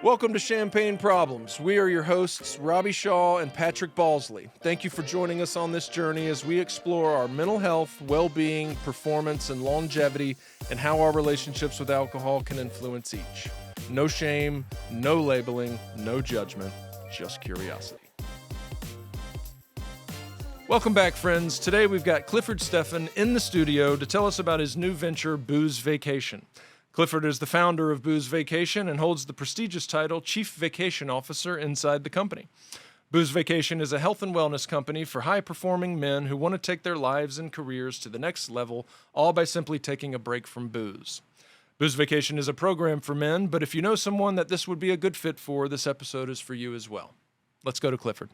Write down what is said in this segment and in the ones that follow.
Welcome to Champagne Problems. We are your hosts, Robbie Shaw and Patrick Balsley. Thank you for joining us on this journey as we explore our mental health, well-being, performance, and longevity, and how our relationships with alcohol can influence each. No shame, no labeling, no judgment, just curiosity. Welcome back, friends. Today we've got Clifford Stephan in the studio to tell us about his new venture, Booze Vacation. Clifford is the founder of Booze Vacation and holds the prestigious title Chief Vacation Officer inside the company. Booze Vacation is a health and wellness company for high-performing men who want to take their lives and careers to the next level, all by simply taking a break from booze. Booze Vacation is a program for men, but if you know someone that this would be a good fit for, this episode is for you as well. Let's go to Clifford.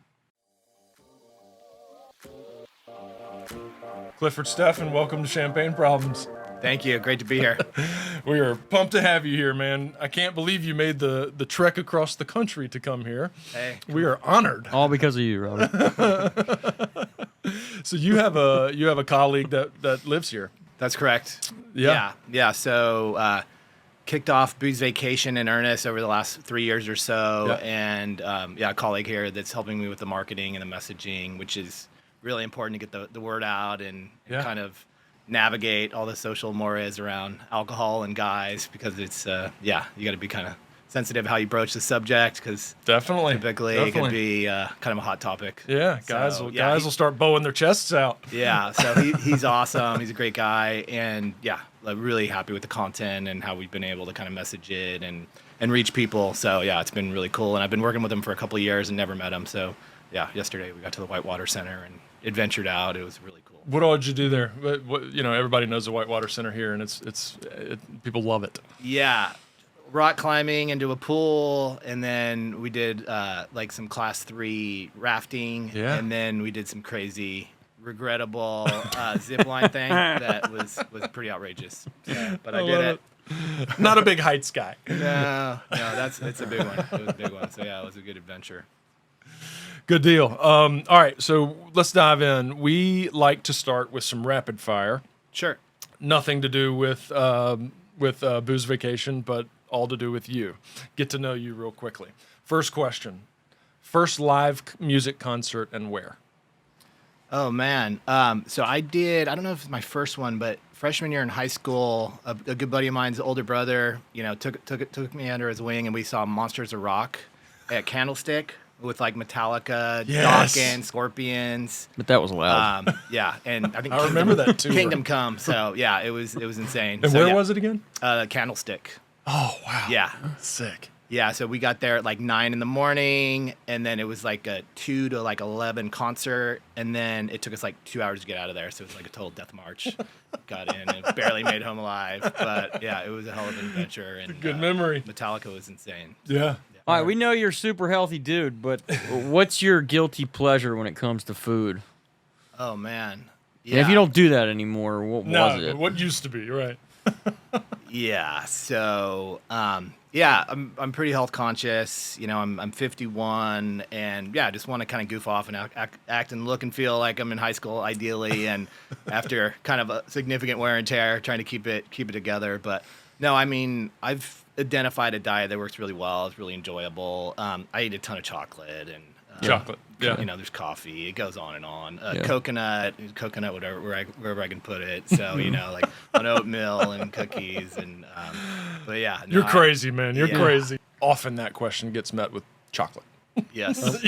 Clifford Stephan, welcome to Champagne Problems. Thank you. Great to be here. We are pumped to have you here, man. I can't believe you made the trek across the country to come here. Hey. We are honored. All because of you, Robert. So you have a colleague that lives here. That's correct. Yeah. Yeah. So kicked off Booze Vacation in earnest over the last 3 years or so. Yeah. And a colleague here that's helping me with the marketing and the messaging, which is really important to get the word out and kind of navigate all the social mores around alcohol and guys, because it's you got to be kind of sensitive how you broach the subject, because typically it can be kind of a hot topic. Yeah, guys will start bowing their chests out. Yeah, so he's awesome. He's a great guy, and I'm really happy with the content and how we've been able to kind of message it and reach people. So it's been really cool, and I've been working with him for a couple of years and never met him. So yesterday we got to the Whitewater Center and adventured out. It was really cool. What all did you do there? Everybody knows the Whitewater Center here, and people love it. Yeah, rock climbing into a pool, and then we did like some class 3 rafting, and then we did some crazy, regrettable zip line thing that was pretty outrageous. But I did it. Not a big heights guy. No, it's a big one. It was a big one. So it was a good adventure. Good deal. All right, so let's dive in. We like to start with some rapid fire. Sure. Nothing to do with Booze Vacation, but all to do with you. Get to know you real quickly. First question. First live music concert and where? Oh, man. So I don't know if it's my first one, but freshman year in high school, a good buddy of mine's older brother, took me under his wing, and we saw Monsters of Rock at Candlestick with like Metallica, Dokken, Scorpions. But that was loud. And I think I remember that too. Kingdom Come. So it was insane. And where was it again? Candlestick. Oh wow. Yeah. Sick. Yeah, so we got there at like 9 a.m, and then it was like a 2 to like 11 concert, and then it took us like 2 hours to get out of there, so it was like a total death march. Got in and barely made home alive, but it was a hell of an adventure. And good memory. Metallica was insane. Yeah. All right, we know you're a super healthy dude, but what's your guilty pleasure when it comes to food? Oh, man. Yeah. And if you don't do that anymore, what was it? What used to be, right? So, I'm pretty health conscious. I'm 51, and I just want to kind of goof off and act and look and feel like I'm in high school, ideally, and after kind of a significant wear and tear, trying to keep it together. But no, I mean, I've identified a diet that works really well. It's really enjoyable. I eat a ton of chocolate and chocolate. Yeah. There's coffee. It goes on and on. Coconut, wherever I can put it. So like on oatmeal and cookies and. But no, you're crazy, man. You're crazy. Often that question gets met with chocolate. Yes.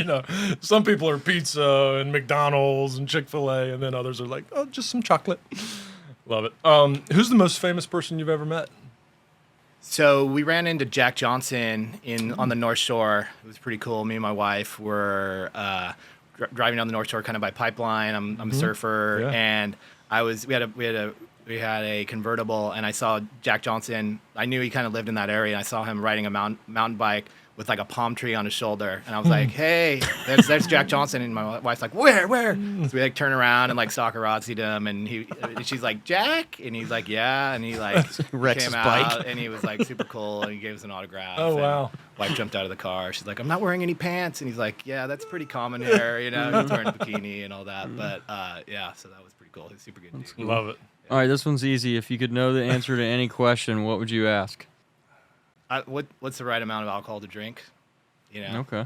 Some people are pizza and McDonald's and Chick-fil-A, and then others are like, oh, just some chocolate. Love it. Who's the most famous person you've ever met? So we ran into Jack Johnson on the North Shore. It was pretty cool. Me and my wife were driving down the North Shore kind of by pipeline. I'm a surfer, and we had a convertible, and I saw Jack Johnson. I knew he kind of lived in that area, and I saw him riding a mountain bike with like a palm tree on his shoulder. And I was like, hey, there's Jack Johnson. And my wife's like, where? So we like turn around and like soccer-Razzied him. And she's like, Jack? And he's like, yeah. And he like Wrecks came his out bike. and he was like super cool and he gave us an autograph. Oh, and wow. Wife jumped out of the car. She's like, I'm not wearing any pants. And he's like, yeah, that's pretty common here. You know, he's wearing a bikini and all that. But yeah, so that was pretty cool. He's a super good dude. Love it. All right, this one's easy. If you could know the answer to any question, what would you ask? What's the right amount of alcohol to drink? You know, Okay.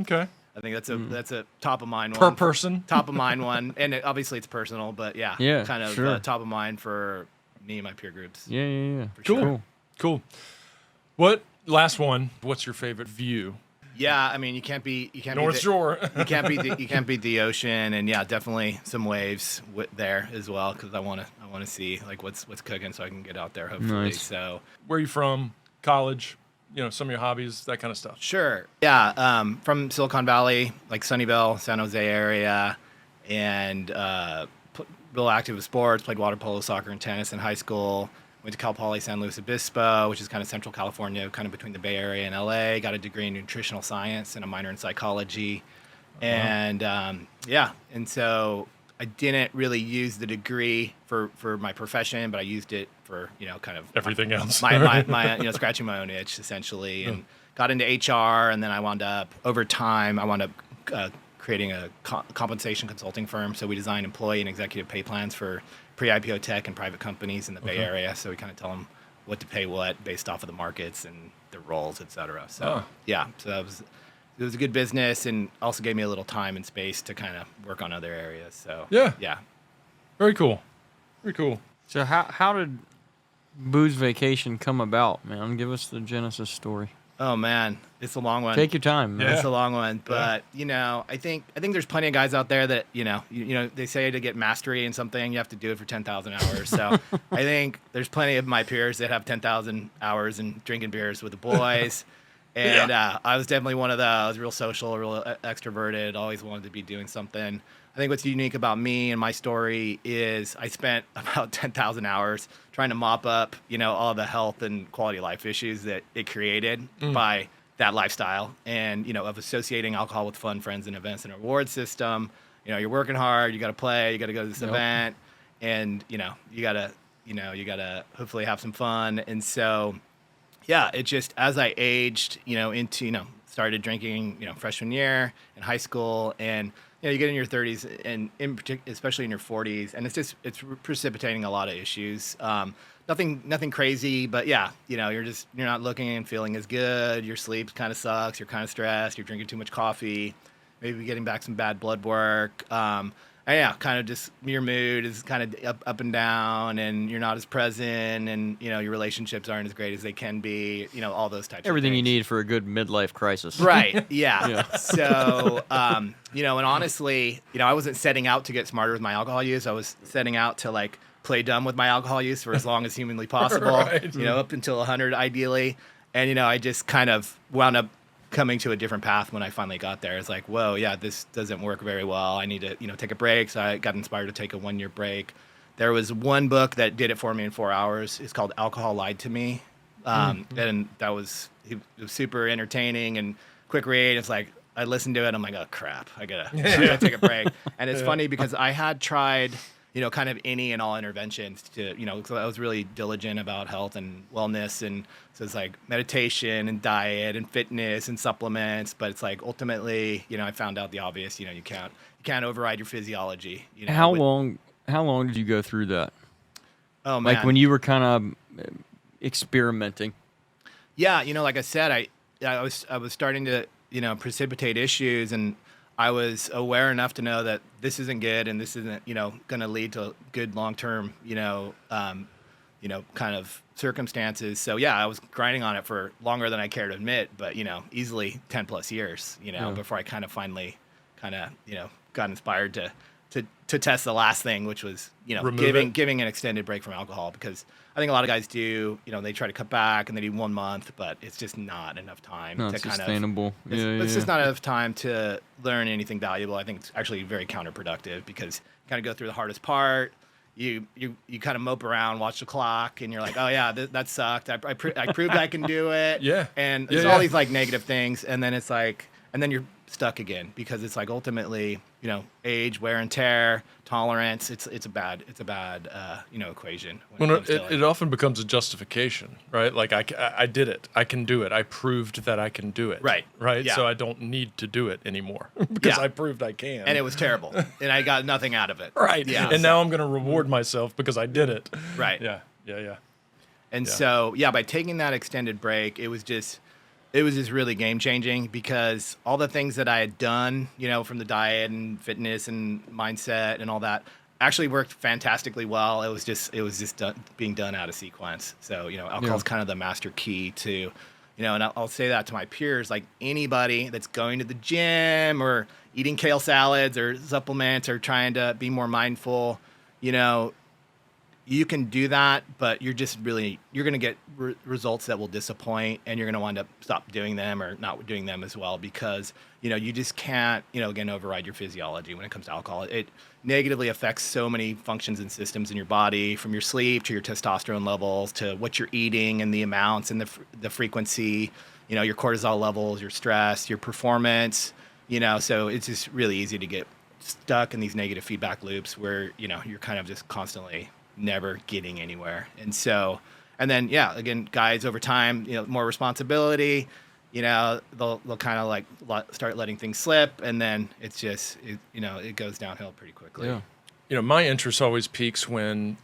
Okay. I think that's a top of mind Per one. person. Top of mind one, and obviously it's personal, but Yeah, kind of sure. top of mind for me and my peer groups. Yeah. For Cool. sure. Cool. What last one? What's your favorite view? Yeah, I mean you can't be North Shore. you can't beat the ocean, and yeah, definitely some waves there as well because I want to see like what's cooking so I can get out there hopefully. Nice. So Where are you from? College? You know, some of your hobbies, that kind of stuff. sure, yeah, from Silicon Valley, like Sunnyvale, San Jose area, and real active with sports. Played water polo, soccer, and tennis in high school. Went to Cal Poly San Luis Obispo, which is kind of Central California, kind of between the Bay Area and LA. Got a degree in nutritional science and a minor in psychology. And yeah, and so I didn't really use the degree for my profession, but I used it for, you know, kind of Everything else. my you know, scratching my own itch essentially, and got into HR. And then I wound up creating a compensation consulting firm. So we design employee and executive pay plans for pre-IPO tech and private companies in the Bay Area. So we kind of tell them what to pay what based off of the markets and the roles, et cetera. So yeah, so it was a good business and also gave me a little time and space to kind of work on other areas. So yeah. Very cool. Very cool. So how did Booze Vacation come about, man? Give us the genesis story. Oh man, it's a long one. Take your time, man. Yeah. It's a long one, but you know, I think there's plenty of guys out there that you know they say to get mastery in something you have to do it for 10,000 hours. So I think there's plenty of my peers that have 10,000 hours in drinking beers with the boys, and I was definitely one of those. Real social, real extroverted. Always wanted to be doing something. I think what's unique about me and my story is I spent about 10,000 hours trying to mop up, you know, all the health and quality of life issues that it created by that lifestyle and, you know, of associating alcohol with fun, friends, and events and a reward system. You know, you're working hard, you got to play, you got to go to this event, and, you know, you got to hopefully have some fun. And so, yeah, it just, as I aged, you know, into, you know, started drinking, you know, freshman year in high school, and you know, you get in your 30s and especially in your 40s, and it's precipitating a lot of issues. Nothing crazy, but yeah, you know, you're not looking and feeling as good. Your sleep kind of sucks. You're kind of stressed. You're drinking too much coffee. Maybe getting back some bad blood work. And yeah, kind of just your mood is kind of up and down, and you're not as present, and you know your relationships aren't as great as they can be. You know, all those types. Everything of you things. need for a good midlife crisis. Right. Yeah. So, you know, and honestly, you know, I wasn't setting out to get smarter with my alcohol use. I was setting out to like play dumb with my alcohol use for as long as humanly possible. Right. You know, up until 100 ideally. And you know, I just kind of wound up coming to a different path when I finally got there. It's like, whoa, yeah, this doesn't work very well. I need to, you know, take a break. So I got inspired to take a 1-year break. There was one book that did it for me in 4 hours. It's called Alcohol Lied to Me. And it was super entertaining and quick read. It's like, I listened to it. I'm like, oh crap, I gotta take a break. And it's funny because I had tried, you know, kind of any and all interventions to, you know, because I was really diligent about health and wellness. And so it's like meditation and diet and fitness and supplements. But it's like ultimately, you know, I found out the obvious, you know, you can't override your physiology. You know, How long did you go through that? Oh man. Like when you were kind of experimenting? Yeah, you know, like I said, I was starting to, you know, precipitate issues, and I was aware enough to know that this isn't good, and this isn't, you know, going to lead to good long-term, you know, kind of circumstances. So yeah, I was grinding on it for longer than I care to admit, but you know, easily 10 plus years, you know, before I kind of finally, you know, got inspired to test the last thing, which was, you know, giving an extended break from alcohol, because I think a lot of guys do, you know, they try to cut back and they do 1 month, but it's just not enough time Not to kind sustainable. of, it's just not enough time to learn anything valuable. I think it's actually very counterproductive because you kind of go through the hardest part, you kind of mope around, watch the clock, and you're like, oh yeah, that sucked. I proved I can do it. Yeah. And there's all these like negative things, and then it's like, and then you're stuck again because it's like ultimately, age, wear and tear, tolerance. It's a bad equation. Well, it often becomes a justification, right? Like I did it. I can do it. I proved that I can do it. Right. Right. Yeah. So I don't need to do it anymore because I proved I can. And it was terrible, and I got nothing out of it. Right. Yeah. And now I'm going to reward myself because I did it. Right. Yeah. Yeah. Yeah. And so, by taking that extended break, it was just really game changing because all the things that I had done, from the diet and fitness and mindset and all that actually worked fantastically well. It was just being done out of sequence. So, alcohol's kind of the master key to, and I'll say that to my peers, like anybody that's going to the gym or eating kale salads or supplements or trying to be more mindful, you can do that, but you're going to get results that will disappoint, and you're going to wind up stop doing them or not doing them as well because, you just can't, again, override your physiology when it comes to alcohol. It negatively affects so many functions and systems in your body, from your sleep to your testosterone levels to what you're eating and the amounts and the frequency, your cortisol levels, your stress, your performance, so it's just really easy to get stuck in these negative feedback loops where, you're kind of just constantly never getting anywhere. And so, and then, again, guys over time, more responsibility, they'll kind of like start letting things slip. And then it's just, it goes downhill pretty quickly. Yeah. My interest always peaks when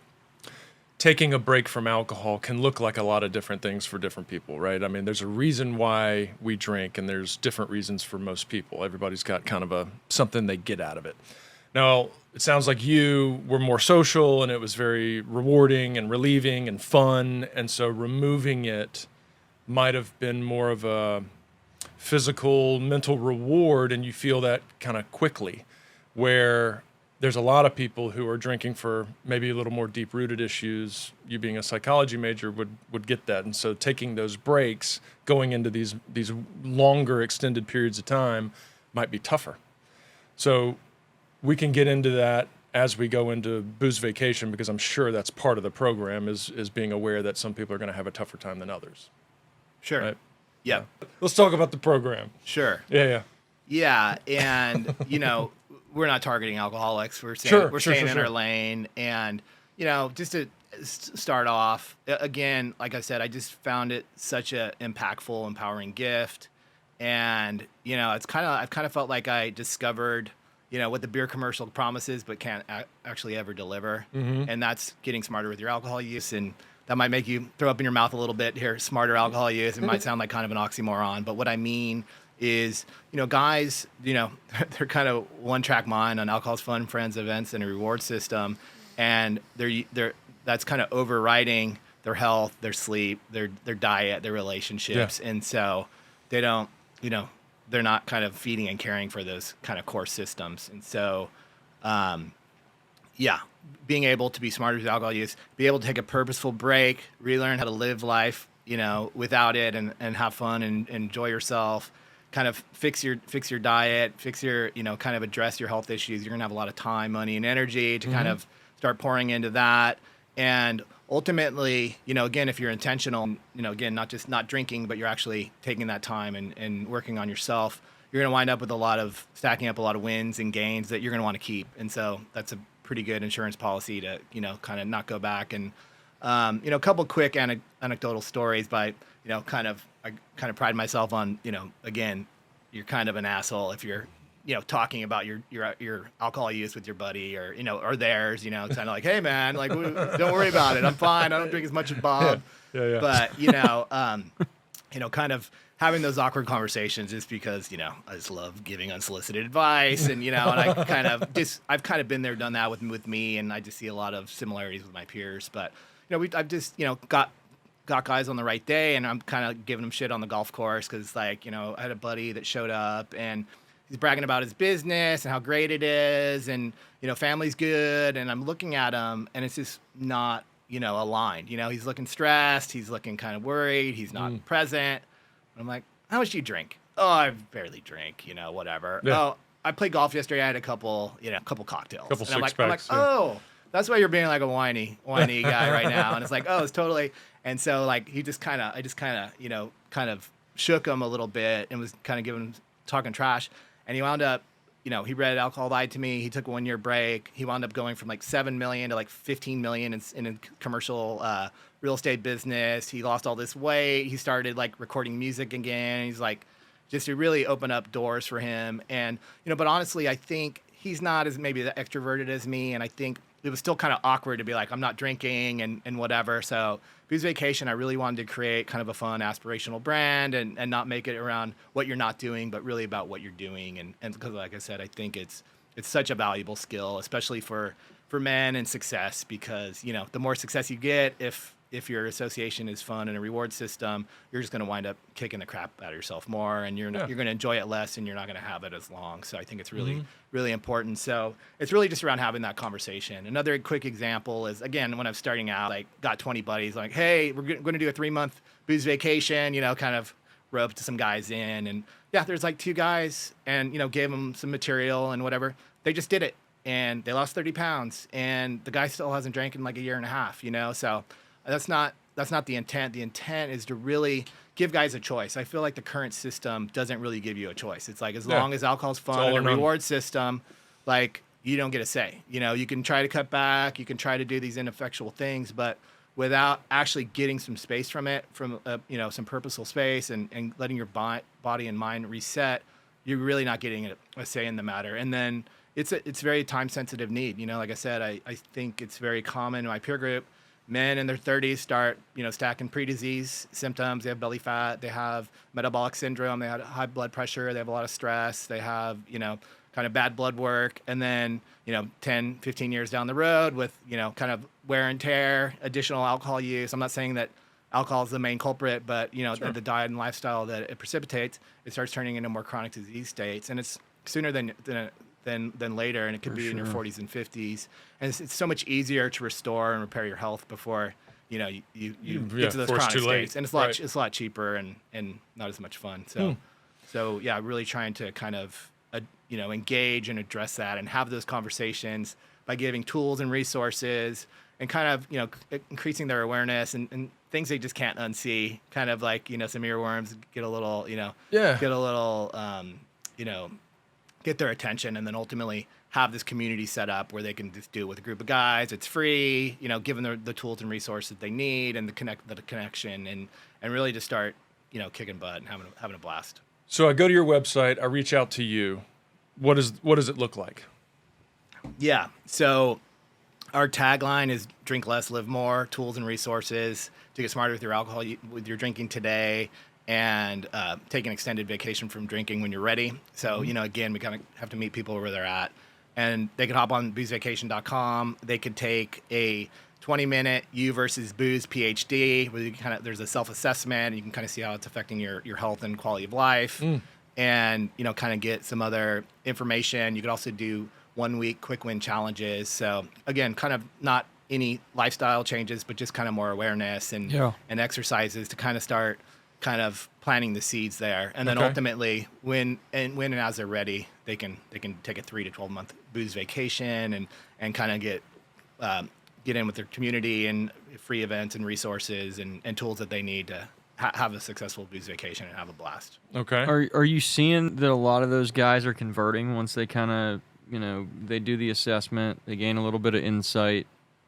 taking a break from alcohol can look like a lot of different things for different people, right? I mean, there's a reason why we drink, and there's different reasons for most people. Everybody's got kind of something they get out of it. Now, it sounds like you were more social and it was very rewarding and relieving and fun. And so removing it might have been more of a physical, mental reward, and you feel that kind of quickly, where there's a lot of people who are drinking for maybe a little more deep-rooted issues. You being a psychology major would get that. And so taking those breaks, going into these longer extended periods of time might be tougher. So we can get into that as we go into Booze Vacation, because I'm sure that's part of the program is being aware that some people are going to have a tougher time than others. Sure. Right? Yeah. Let's talk about the program. Sure. Yeah. Yeah. And, we're not targeting alcoholics. We're staying in our lane. And, just to start off, again, like I said, I just found it such a impactful, empowering gift. And, I've kind of felt like I discovered what the beer commercial promises but can't actually ever deliver. Mm-hmm. And that's getting smarter with your alcohol use. And that might make you throw up in your mouth a little bit here, smarter alcohol use. It might sound like kind of an oxymoron. But what I mean is, guys, they're kind of one-track mind on alcohol's fun, friends, events, and a reward system. And that's kind of overriding their health, their sleep, their diet, their relationships. Yeah. And so they don't, they're not kind of feeding and caring for those kind of core systems. And so, being able to be smarter with alcohol use, be able to take a purposeful break, relearn how to live life, without it and have fun and enjoy yourself, kind of fix your diet, fix your, kind of address your health issues. You're going to have a lot of time, money, and energy to kind of start pouring into that. And ultimately, again, if you're intentional, again, not drinking, but you're actually taking that time and working on yourself, you're going to wind up with stacking up a lot of wins and gains that you're going to want to keep. And so that's a pretty good insurance policy to, kind of not go back. And, a couple quick anecdotal stories by, I kind of pride myself on, again, you're kind of an asshole if you're, talking about your alcohol use with your buddy or, or theirs, kind of like, hey man, like, don't worry about it. I'm fine. I don't drink as much as Bob. Yeah. But, kind of having those awkward conversations is because, I just love giving unsolicited advice and, and I've kind of been there, done that with me. And I just see a lot of similarities with my peers, but, I've just, got guys on the right day and I'm kind of giving them shit on the golf course. Cause like, I had a buddy that showed up and he's bragging about his business and how great it is and, family's good. And I'm looking at him and it's just not, aligned. He's looking stressed. He's looking kind of worried. He's not present. And I'm like, how much do you drink? Oh, I barely drink, whatever. Yeah. Oh, I played golf yesterday. I had a couple cocktails. Couple and I'm six packs. I'm like, oh, that's why you're being like a whiny guy right now. And it's like, oh, it's totally. And so like I just kind of kind of shook him a little bit and was kind of talking trash. And he wound up, he read Alcohol Lied to Me. He took a 1-year break. He wound up going from like 7 million to like 15 million in a commercial real estate business. He lost all this weight. He started like recording music again. He's like, just to really open up doors for him. And, but honestly, I think he's not as maybe extroverted as me. And I think it was still kind of awkward to be like, I'm not drinking and whatever. So Booze Vacation, I really wanted to create kind of a fun aspirational brand and not make it around what you're not doing, but really about what you're doing. And because like I said, I think it's such a valuable skill, especially for men and success, because, the more success you get, if your association is fun and a reward system, you're just going to wind up kicking the crap out of yourself more, and you're going to enjoy it less, and you're not going to have it as long. So I think it's really, really important. So it's really just around having that conversation. Another quick example is, again, when I was starting out, like got 20 buddies, like, hey, we're going to do a 3-month booze vacation, kind of roped some guys in. And yeah, there's like 2 guys, and, gave them some material and whatever. They just did it, and they lost 30 pounds, and the guy still hasn't drank in like a year and a half, so that's not the intent. The intent is to really give guys a choice. I feel like the current system doesn't really give you a choice. It's like, as long as alcohol's fun and a reward system, like, you don't get a say. You can try to cut back, you can try to do these ineffectual things, but without actually getting some space from it, from some purposeful space and letting your body and mind reset, you're really not getting a say in the matter. And then it's very time sensitive need. Like I said, I think it's very common in my peer group. Men in their 30s start, stacking pre-disease symptoms. They have belly fat. They have metabolic syndrome. They have high blood pressure. They have a lot of stress. They have, kind of bad blood work. And then, 10, 15 years down the road with, kind of wear and tear, additional alcohol use. I'm not saying that alcohol is the main culprit, but, the diet and lifestyle that it precipitates, it starts turning into more chronic disease states. And it's sooner than later, and it could be in your 40s and 50s. And it's so much easier to restore and repair your health before you get to those chronic states. And it's a lot cheaper and not as much fun. So yeah, really trying to kind of engage and address that and have those conversations by giving tools and resources and kind of increasing their awareness and things they just can't unsee. Kind of like some earworms get a little get their attention, and then ultimately have this community set up where they can just do it with a group of guys. It's free, given the tools and resources they need, and the connection, and really just start, kicking butt and having a blast. So I go to your website, I reach out to you. What does it look like? Yeah. So our tagline is drink less, live more, tools and resources to get smarter with your alcohol, with your drinking today, and take an extended vacation from drinking when you're ready. So, again, we kind of have to meet people where they're at. And they could hop on boozevacation.com. They could take a 20-minute you versus booze PhD, where there's a self-assessment, and you can kind of see how it's affecting your health and quality of life. And, kind of get some other information. You could also do 1-week quick win challenges. So, again, kind of not any lifestyle changes, but just kind of more awareness and exercises to kind of start kind of planting the seeds there, and then ultimately when and as they're ready, they can take a 3 to 12 month booze vacation and kind of get in with their community and free events and resources and tools that they need to have a successful booze vacation and have a blast. Okay. Are you seeing that a lot of those guys are converting once they kind of they do the assessment, they gain a little bit of insight,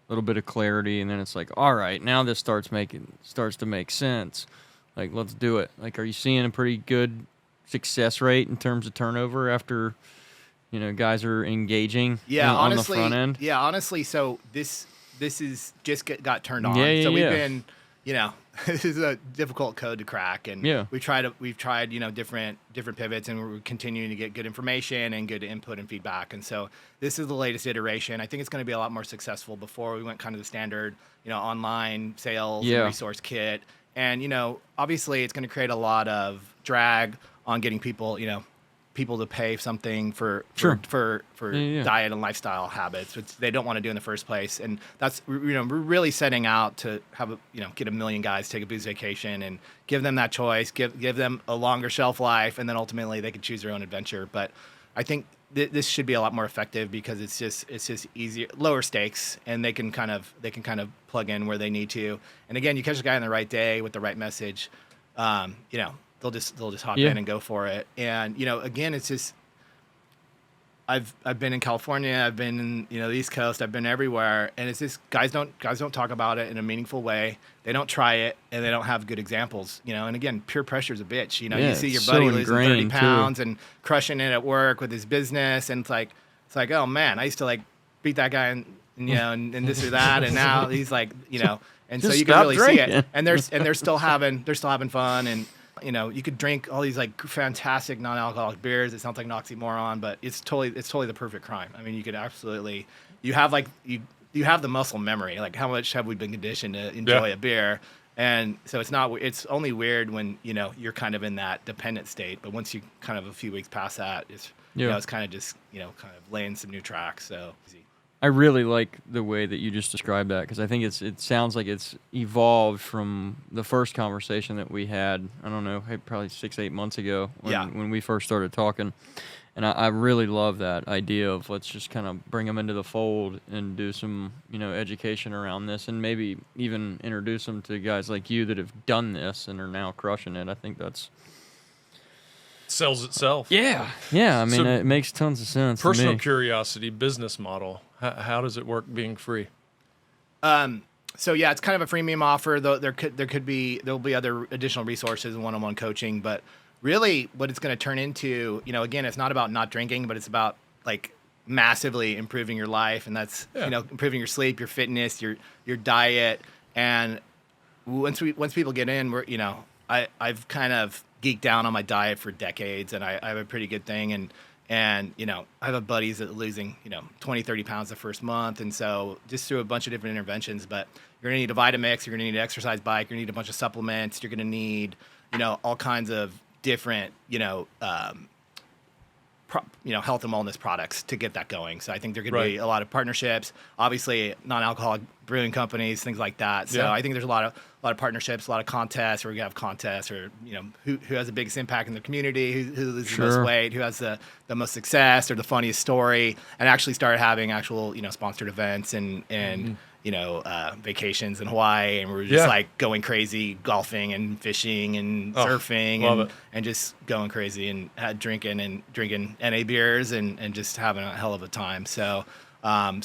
a little bit of clarity, and then it's like, all right, now this starts to make sense. Like, let's do it. Like, are you seeing a pretty good success rate in terms of turnover after, guys are engaging on the front end? Yeah, honestly, so this is just got turned on. So we've been, this is a difficult code to crack, and we've tried different pivots, and we're continuing to get good information and good input and feedback. And so this is the latest iteration. I think it's going to be a lot more successful. Before we went kind of the standard, online sales and resource kit. And, obviously it's going to create a lot of drag on getting people, people to pay something for diet and lifestyle habits, which they don't want to do in the first place. And that's, we're really setting out to have get 1 million guys take a booze vacation and give them that choice, give them a longer shelf life, and then ultimately they can choose their own adventure. But I think this should be a lot more effective because it's just easier, lower stakes, and they can kind of plug in where they need to. And again, you catch a guy on the right day with the right message, they'll just hop in and go for it. And again, it's just I've been in California, I've been in the East Coast, I've been everywhere, and it's just guys don't talk about it in a meaningful way. They don't try it, and they don't have good examples. And again, peer pressure is a bitch. You see your buddy losing 30 pounds and crushing it at work with his business, and it's like, oh man, I used to like beat that guy and and this or that, and now he's like, and so you can really see it, and they're still having fun, and you could drink all these like fantastic non-alcoholic beers. It sounds like an oxymoron, but it's totally the perfect crime. I mean, you could absolutely, you have the muscle memory. Like, how much have we been conditioned to enjoy a beer? And so it's only weird when you're kind of in that dependent state. But once you kind of a few weeks past that, it's it's kind of just kind of laying some new tracks. So easy. I really like the way that you just described that, because I think it sounds like it's evolved from the first conversation that we had, I don't know, probably 6-8 months ago when we first started talking. And I really love that idea of let's just kind of bring them into the fold and do some, education around this, and maybe even introduce them to guys like you that have done this and are now crushing it. I think that's... Sells itself. Yeah. I mean, it makes tons of sense. Personal to me. curiosity, business model. How does it work being free? So yeah, it's kind of a freemium offer. Though there'll be other additional resources and one-on-one coaching. But really, what it's going to turn into, again, it's not about not drinking, but it's about like massively improving your life, and that's improving your sleep, your fitness, your diet. And once people get in, I've kind of geeked out on my diet for decades, and I have a pretty good thing, and I have buddies that are losing 20, 30 pounds the first month, and so just through a bunch of different interventions. But you're gonna need a Vitamix, you're gonna need an exercise bike, you're gonna need a bunch of supplements, you're gonna need all kinds of different health and wellness products to get that going. So I think there could be a lot of partnerships, obviously non-alcoholic brewing companies, things like that. So I think there's a lot of partnerships, a lot of contests where we have contests, or who has the biggest impact in the community, who loses the most weight, who has the most success or the funniest story, and actually start having actual sponsored events and vacations in Hawaii, and we're just like going crazy, golfing and fishing and surfing and just going crazy and drinking NA beers and just having a hell of a time. So I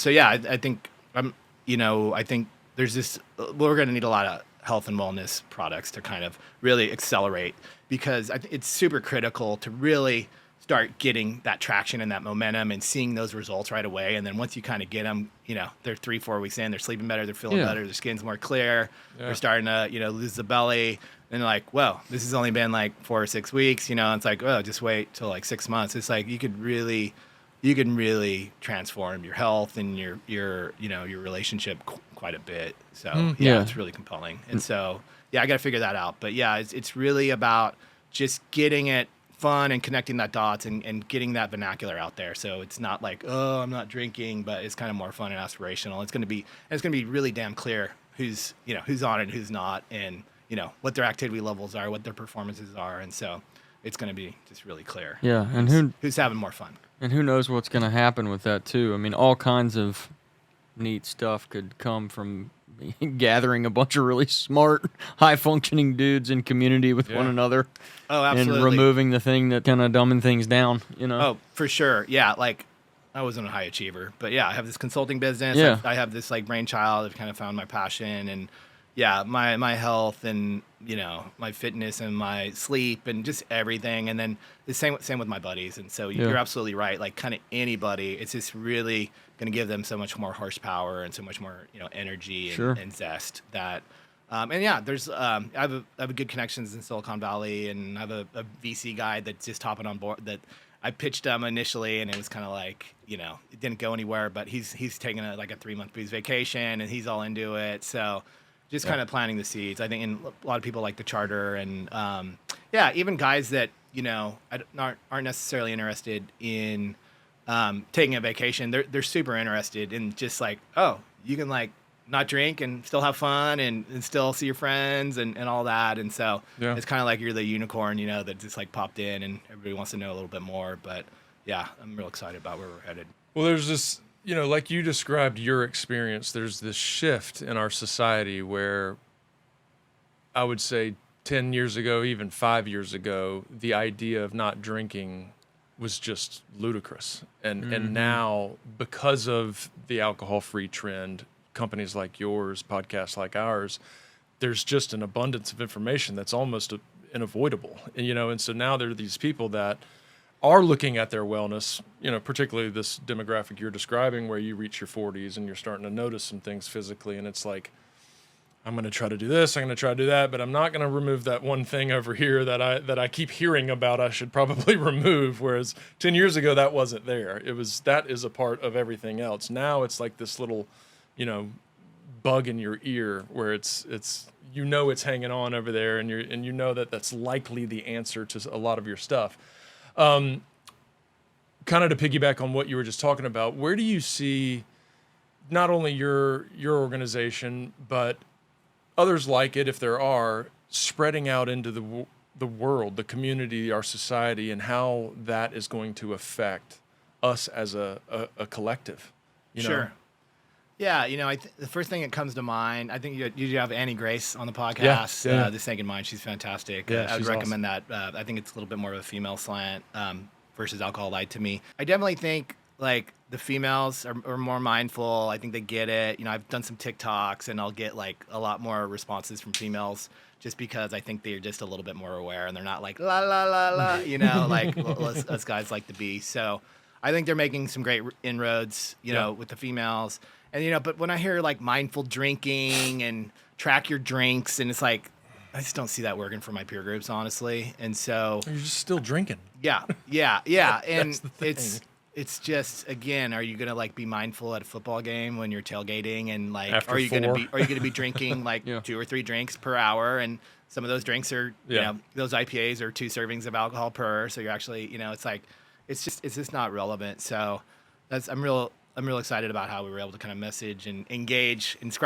think I think there's this, we're going to need a lot of health and wellness products to kind of really accelerate, because it's super critical to really start getting that traction and that momentum and seeing those results right away. And then once you kind of get them, they're 3-4 weeks in, they're sleeping better, they're feeling better, their skin's more clear, they're starting to, lose the belly. And they're like, well, this has only been like 4 or 6 weeks, and it's like, oh, just wait till like 6 months. It's like you can really transform your health and your relationship quite a bit. So it's really compelling. And so I got to figure that out. But it's really about just getting it fun and connecting that dots and getting that vernacular out there. So it's not like, oh, I'm not drinking, but it's kind of more fun and aspirational. It's going to be really damn clear who's on it and who's not, and what their activity levels are, what their performances are. And so it's going to be just really clear. Yeah. And who's having more fun. And who knows what's going to happen with that too. I mean, all kinds of neat stuff could come from gathering a bunch of really smart, high-functioning dudes in community with one another. Oh, absolutely. And removing the thing that kind of dumbing things down, Oh, for sure. Yeah, like, I wasn't a high achiever, but I have this consulting business. Yeah. I have this like brainchild. I've kind of found my passion, and my health and my fitness and my sleep and just everything. And then the same with my buddies. And so you're absolutely right. Like, kind of anybody, it's just really going to give them so much more horsepower and so much more energy and zest that. There's I have a good connections in Silicon Valley, and I have a VC guy that's just hopping on board. That I pitched him initially, and it was kind of like it didn't go anywhere. But he's taking a 3-month booze vacation, and he's all into it. So just kind of planting the seeds. I think, and a lot of people like the charter, and even guys that aren't necessarily interested in taking a vacation. They're super interested in just like, oh, you can like not drink and still have fun and still see your friends and all that. And so it's kind of like you're the unicorn, that just like popped in and everybody wants to know a little bit more. But yeah, I'm real excited about where we're headed. Well, there's this, like you described your experience, there's this shift in our society where I would say 10 years ago, even 5 years ago, the idea of not drinking was just ludicrous. And now, because of the alcohol-free trend, companies like yours, podcasts like ours, there's just an abundance of information that's almost unavoidable. And so now there are these people that are looking at their wellness, particularly this demographic you're describing where you reach your 40s and you're starting to notice some things physically, and it's like, I'm going to try to do this, I'm going to try to do that, but I'm not going to remove that one thing over here that I keep hearing about I should probably remove, whereas 10 years ago that wasn't there. That is a part of everything else. Now it's like this little, bug in your ear where it's it's hanging on over there, and you know that's likely the answer to a lot of your stuff. Kind of to piggyback on what you were just talking about, where do you see not only your organization, but others like it, if there are, spreading out into the world, the community, our society, and how that is going to affect us as a collective? Sure. Yeah, the first thing that comes to mind, I think you have Annie Grace on the podcast. Yeah. This thing in mind, she's fantastic. Yeah, I would she's recommend that. I think it's a little bit more of a female slant versus Alcohol Light to me. I definitely think like the females are more mindful. I think they get it. I've done some TikToks and I'll get like a lot more responses from females just because I think they're just a little bit more aware and they're not like la la la la, like us guys like to be. So I think they're making some great inroads, with the females. And, but when I hear like mindful drinking and track your drinks, and it's like, I just don't see that working for my peer groups, honestly. And so you're just still drinking. Yeah. And it's just, again, are you going to like be mindful at a football game when you're tailgating, and like, After are you going to be drinking like Yeah. 2 or 3 drinks per hour? And some of those drinks are, those IPAs are 2 servings of alcohol per. So you're actually, it's like, it's just not relevant. So I'm real excited about how we were able to kind of message and engage and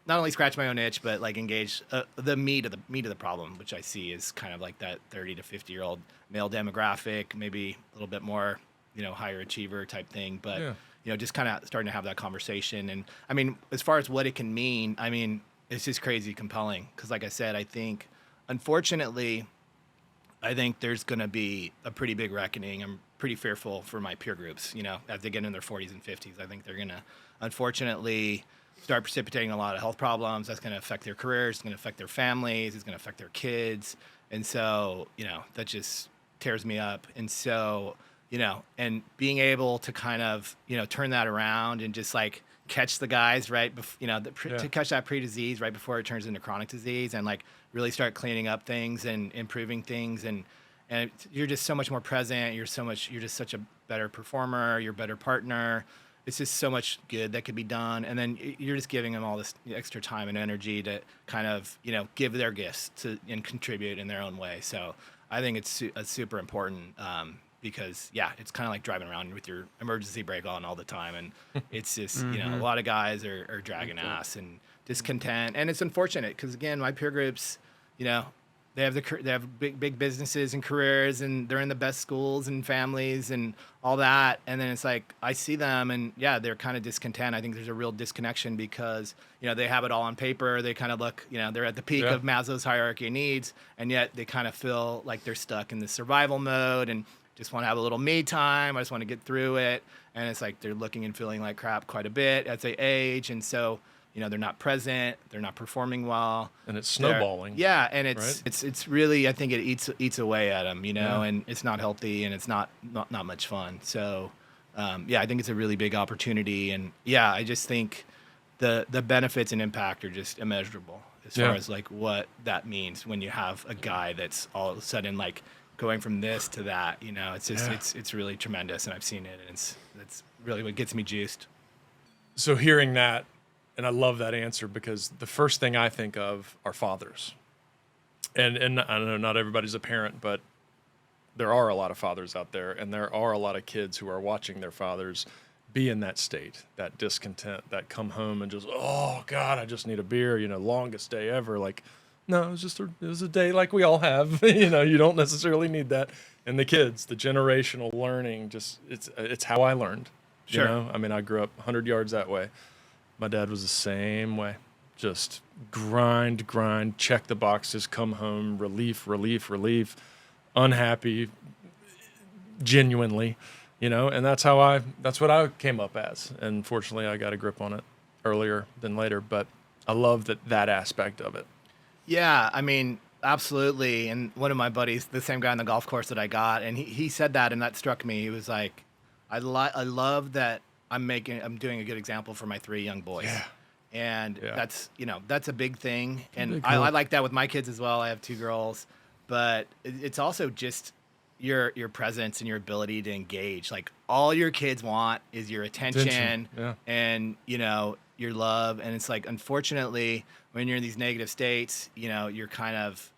not only scratch my own itch, but like engage the meat of the problem, which I see is kind of like that 30 to 50-year-old male demographic, maybe a little bit more, higher achiever type thing. But, just kind of starting to have that conversation. And I mean, as far as what it can mean, I mean, it's just crazy compelling. Because like I said, I think, unfortunately, there's going to be a pretty big reckoning. I'm pretty fearful for my peer groups, as they get in their 40s and 50s. I think they're going to, unfortunately, start precipitating a lot of health problems. That's going to affect their careers. It's going to affect their families. It's going to affect their kids. And so, that just tears me up. And so, and being able to kind of, turn that around and just like catch the guys right before, to catch that pre-disease right before it turns into chronic disease, and like really start cleaning up things and improving things. And you're just so much more present. You're just such a better performer. You're a better partner. It's just so much good that could be done. And then you're just giving them all this extra time and energy to kind of, give their gifts and contribute in their own way. So I think it's super important because, it's kind of like driving around with your emergency brake on all the time. And it's just, a lot of guys are dragging ass and discontent. And it's unfortunate because, again, my peer groups, they have big businesses and careers, and they're in the best schools and families and all that. And then it's like, I see them and they're kind of discontent. I think there's a real disconnection because, they have it all on paper. They kind of look, they're at the peak of Maslow's hierarchy of needs, and yet they kind of feel like they're stuck in the survival mode and just want to have a little me time. I just want to get through it. And it's like, they're looking and feeling like crap quite a bit as they age. And so, they're not present, they're not performing well, and it's snowballing. And it's really, I think it eats away at them, and it's not healthy, and it's not much fun. So, I think it's a really big opportunity, and I just think the benefits and impact are just immeasurable as far as like what that means when you have a guy that's all of a sudden like going from this to that. It's just it's really tremendous, and I've seen it, and that's really what gets me juiced. So hearing that. And I love that answer because the first thing I think of are fathers. And I know not everybody's a parent, but there are a lot of fathers out there, and there are a lot of kids who are watching their fathers be in that state, that discontent, that come home and just, oh God, I just need a beer, longest day ever. Like, No, it was a day like we all have. You don't necessarily need that. And the kids, the generational learning, just it's how I learned. Sure. I mean, I grew up 100 yards that way. My dad was the same way. Just grind, check the boxes, come home, relief, unhappy, genuinely, and that's what I came up as. And fortunately, I got a grip on it earlier than later, but I love that aspect of it. Yeah, I mean, absolutely. And one of my buddies, the same guy on the golf course that I got, and he said that, and that struck me. He was like, I love that I'm doing a good example for my 3 young boys. Yeah. And Yeah. that's a big thing. And Big I help. like that with my kids as well. I have 2 girls, but it's also just your presence and your ability to engage. Like, all your kids want is your attention. Yeah. And, your love. And it's like, unfortunately, when you're in these negative states, you're kind of,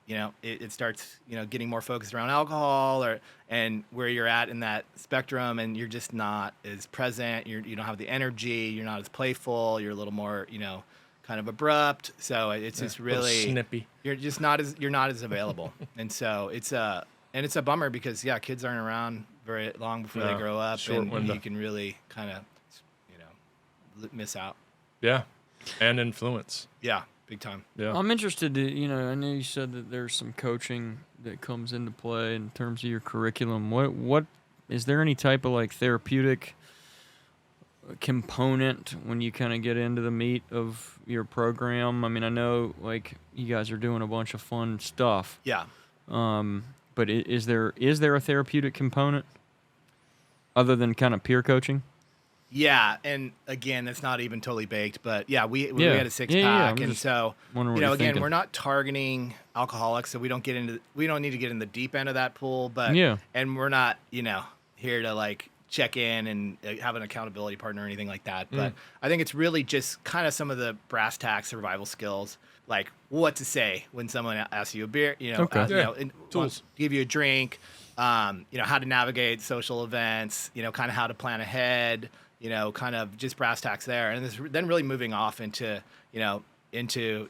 it starts, getting more focused around alcohol and where you're at in that spectrum, and you're just not as present. You don't have the energy. You're not as playful. You're a little more, kind of abrupt. So it's just A little really snippy. you're not as available. And so it's a bummer because kids aren't around very long before they No, grow up, short and window. you can really kind of, miss out. Yeah, and influence. Yeah, big time. Yeah. I'm interested to, I know you said that there's some coaching that comes into play in terms of your curriculum. What is there any type of like therapeutic component when you kind of get into the meat of your program? I mean, I know like you guys are doing a bunch of fun stuff. Yeah. But is there a therapeutic component other than kind of peer coaching? Yeah, and again, it's not even totally baked, but we had a 6-pack, I'm and just so wondering what you're again, thinking. we're not targeting alcoholics, so we don't need to get in the deep end of that pool, but Yeah. and we're not here to like check in and have an accountability partner or anything like that. But I think it's really just kind of some of the brass tacks survival skills, like what to say when someone asks you a beer, Okay. Tools. wants to give you a drink, how to navigate social events, kind of how to plan ahead. Kind of just brass tacks there, and then really moving off into kind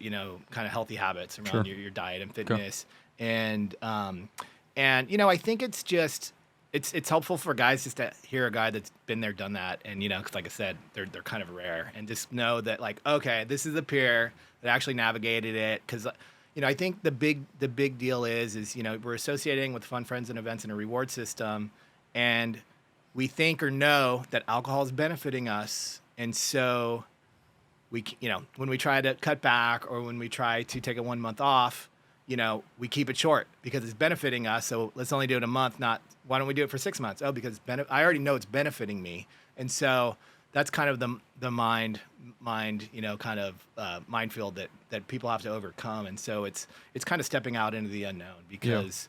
of healthy habits around Sure. your diet and fitness, and I think it's just it's helpful for guys just to hear a guy that's been there, done that, and 'cause like I said, they're kind of rare, and just know that like, okay, this is a peer that actually navigated it, because I think the big deal is we're associating with fun friends and events and a reward system, and we think or know that alcohol is benefiting us. And so we, when we try to cut back or when we try to take a 1 month off, we keep it short because it's benefiting us. So let's only do it a month, not why don't we do it for 6 months? Oh, because I already know it's benefiting me. And so that's kind of the mind, kind of minefield that people have to overcome. And so it's kind of stepping out into the unknown because,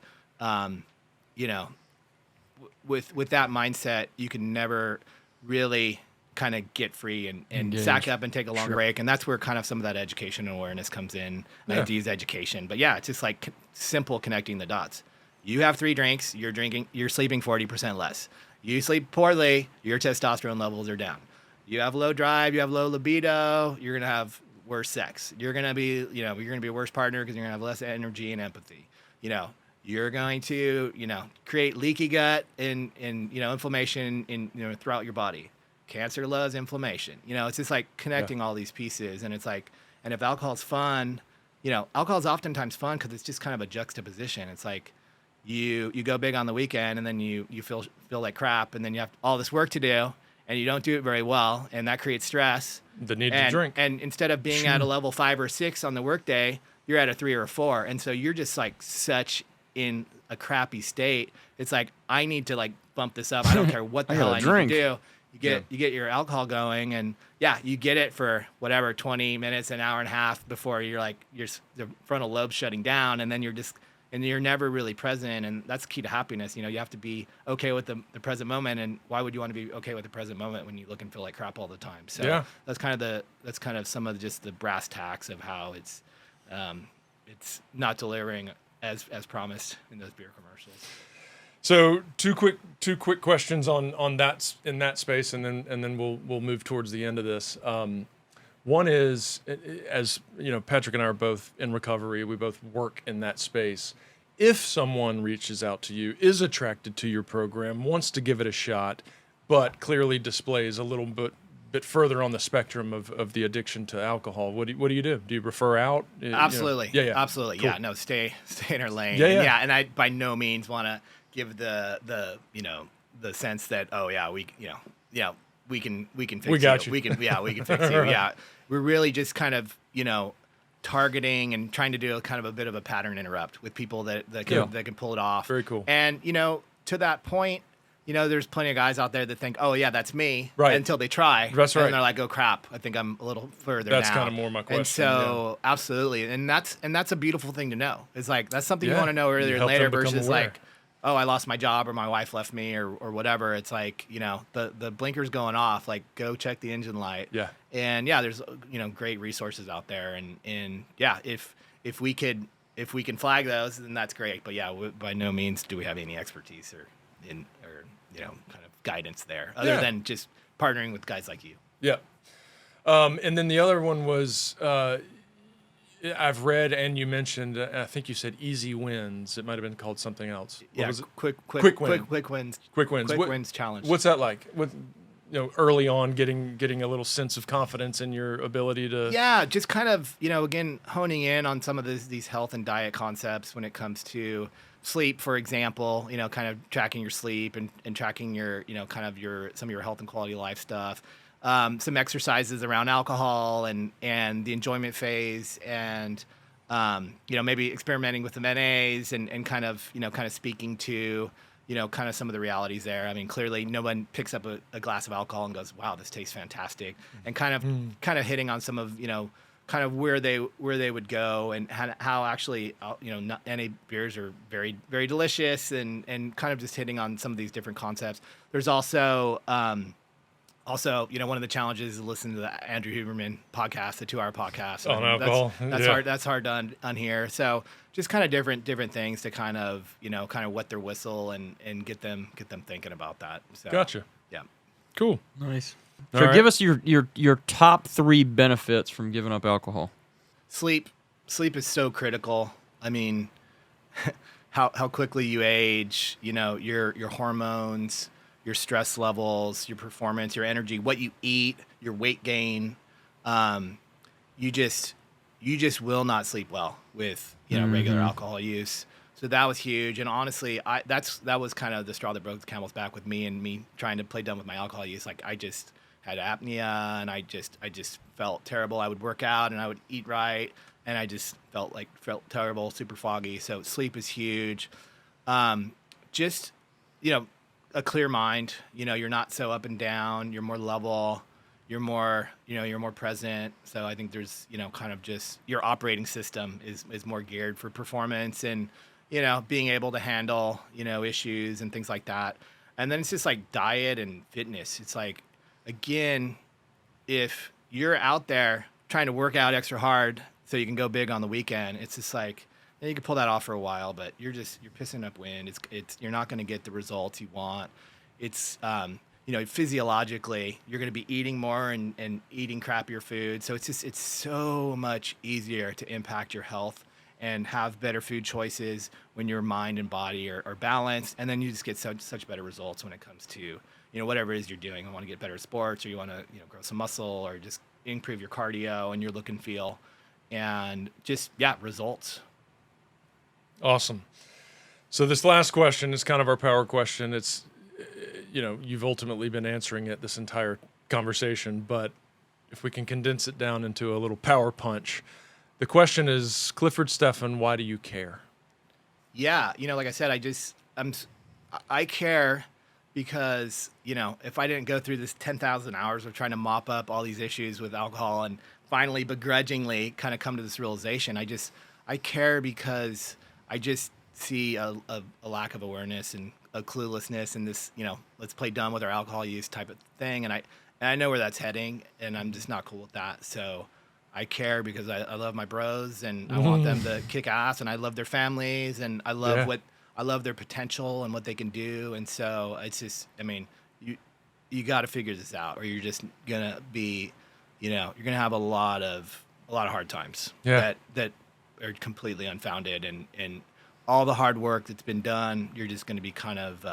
with that mindset, you can never really kind of get free and Engage. sack up and take a long Sure. break. And that's where kind of some of that education and awareness comes in. I Yeah. have to use education, but it's just like simple connecting the dots. You have 3 drinks, you're sleeping 40% less. You sleep poorly, your testosterone levels are down. You have low drive, you have low libido, you're going to have worse sex. You're going to be, you're going to be a worse partner because you're going to have less energy and empathy. You're going to, create leaky gut and inflammation throughout your body. Cancer loves inflammation. It's just like connecting all these pieces. And it's like, and if alcohol's fun, alcohol is oftentimes fun because it's just kind of a juxtaposition. It's like you go big on the weekend and then you feel like crap, and then you have all this work to do and you don't do it very well, and that creates stress. The need to drink. And instead of being at a level 5 or 6 on the workday, you're at a 3 or a 4. And so you're just like such in a crappy state. It's like, I need to like bump this up. I don't care what the I hell gotta I drink. need to do. You get your alcohol going, and you get it for whatever, 20 minutes, an hour and a half before you're like, the frontal lobe's shutting down, and then you're never really present. And that's key to happiness. You have to be okay with the present moment. And why would you want to be okay with the present moment when you look and feel like crap all the time? So that's kind of some of just the brass tacks of how it's not delivering as promised in those beer commercials. So two quick questions on that in that space, and then we'll move towards the end of this. One is, as you know, Patrick and I are both in recovery. We both work in that space. If someone reaches out to you, is attracted to your program, wants to give it a shot, but clearly displays a little bit further on the spectrum of the addiction to alcohol, what do you do? Do you refer out? Absolutely. Yeah, yeah. Absolutely. Cool. Yeah. No, stay in our lane. Yeah, And yeah. And I by no means want to give the sense that, oh yeah, we can fix We got you. We can fix you. Yeah. We're really just kind of, targeting and trying to do a kind of a bit of a pattern interrupt with people that can pull it off. Very cool. And, to that point, there's plenty of guys out there that think, oh yeah, that's me. Right. Until they try. That's right. And they're like, oh crap, I think I'm a little further now. That's kind of more my question. And so absolutely. And that's a beautiful thing to know. It's like, that's something you want to know You earlier and help later them become versus aware. like, oh, I lost my job or my wife left me or whatever. It's like, the blinker's going off, like go check the engine light. Yeah. And yeah, there's, great resources out there. And yeah, if we can flag those, then that's great. But yeah, by no means do we have any expertise or kind of guidance there other than just partnering with guys like you. Yeah. And then the other one was, I've read and you mentioned, I think you said easy wins. It might have been called something else. What was it? Quick win. quick wins. Quick wins. Quick wins challenge. What's that like? Early on, getting a little sense of confidence in your ability to. Yeah, just kind of, again, honing in on some of these health and diet concepts when it comes to sleep, for example, kind of tracking your sleep and tracking your, kind of some of your health and quality of life stuff. Some exercises around alcohol and the enjoyment phase and, maybe experimenting with the NAs and kind of speaking to, kind of some of the realities there. I mean, clearly no one picks up a glass of alcohol and goes, wow, this tastes fantastic. And kind of hitting on some of, kind of where they would go and how actually, NA beers are very, very delicious and kind of just hitting on some of these different concepts. There's also, one of the challenges is listening to the Andrew Huberman podcast, the 2-hour podcast. On alcohol. That's hard. That's hard done on here. So just kind of different things to kind of, kind of wet their whistle and get them thinking about that. So, Gotcha. Yeah. Cool. Nice. All So right. give us your top 3 benefits from giving up alcohol. Sleep is so critical. I mean, how quickly you age, your hormones, your stress levels, your performance, your energy, what you eat, your weight gain. You just will not sleep well with, regular alcohol use. So that was huge. And honestly, that was kind of the straw that broke the camel's back with me and me trying to play dumb with my alcohol use. Like I just had apnea and I just felt terrible. I would work out and I would eat right. And I just felt terrible, super foggy. So sleep is huge. Just, a clear mind, you're not so up and down, you're more level, you're more present. So I think there's, kind of just your operating system is more geared for performance and, being able to handle, issues and things like that. And then it's just like diet and fitness. It's like, again, if you're out there trying to work out extra hard so you can go big on the weekend, it's just like, you can pull that off for a while, but you're pissing up wind. It's you're not going to get the results you want. It's physiologically you're going to be eating more and eating crappier food. So it's so much easier to impact your health and have better food choices when your mind and body are balanced, and then you just get such better results when it comes to whatever it is you're doing. You want to get better at sports, or you want to grow some muscle, or just improve your cardio and your look and feel, and just results. Awesome. So this last question is kind of our power question. It's, you've ultimately been answering it this entire conversation, but if we can condense it down into a little power punch, the question is, Clifford Stephan, why do you care? Yeah. Like I said, I care because, if I didn't go through this 10,000 hours of trying to mop up all these issues with alcohol and finally begrudgingly kind of come to this realization, I care because I just see a lack of awareness and a cluelessness in this, let's play dumb with our alcohol use type of thing. And I know where that's heading, and I'm just not cool with that. So I care because I love my bros and I want them to kick ass, and I love their families, and I love their potential and what they can do. And so it's just, you got to figure this out, or you're just going to be you're going to have a lot of hard times that are completely unfounded, and all the hard work that's been done, you're just going to be kind of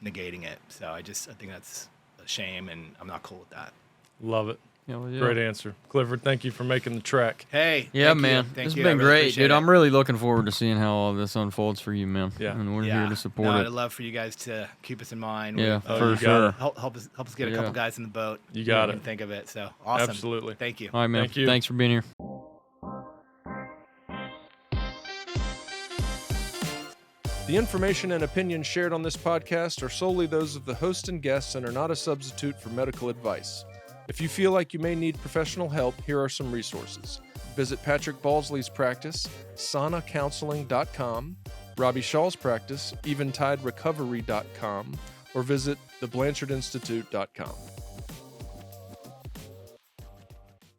negating it. So I think that's a shame, and I'm not cool with that. Love it. Yeah, well, yeah. Great answer. Clifford, thank you for making the trek. Hey. Yeah, man. This has been great, dude. I'm really looking forward to seeing how all this unfolds for you, man. Yeah. And we're here to support it. I'd love for you guys to keep us in mind. Yeah, for you sure. Help us get a couple guys in the boat. You got it. And think of it. So awesome. Absolutely. Thank you. All right, man. Thank you. Thanks for being here. The information and opinions shared on this podcast are solely those of the host and guests and are not a substitute for medical advice. If you feel like you may need professional help, here are some resources. Visit Patrick Balsley's practice, saunacounseling.com, Robbie Shaw's practice, eventiderecovery.com, or visit theblanchardinstitute.com.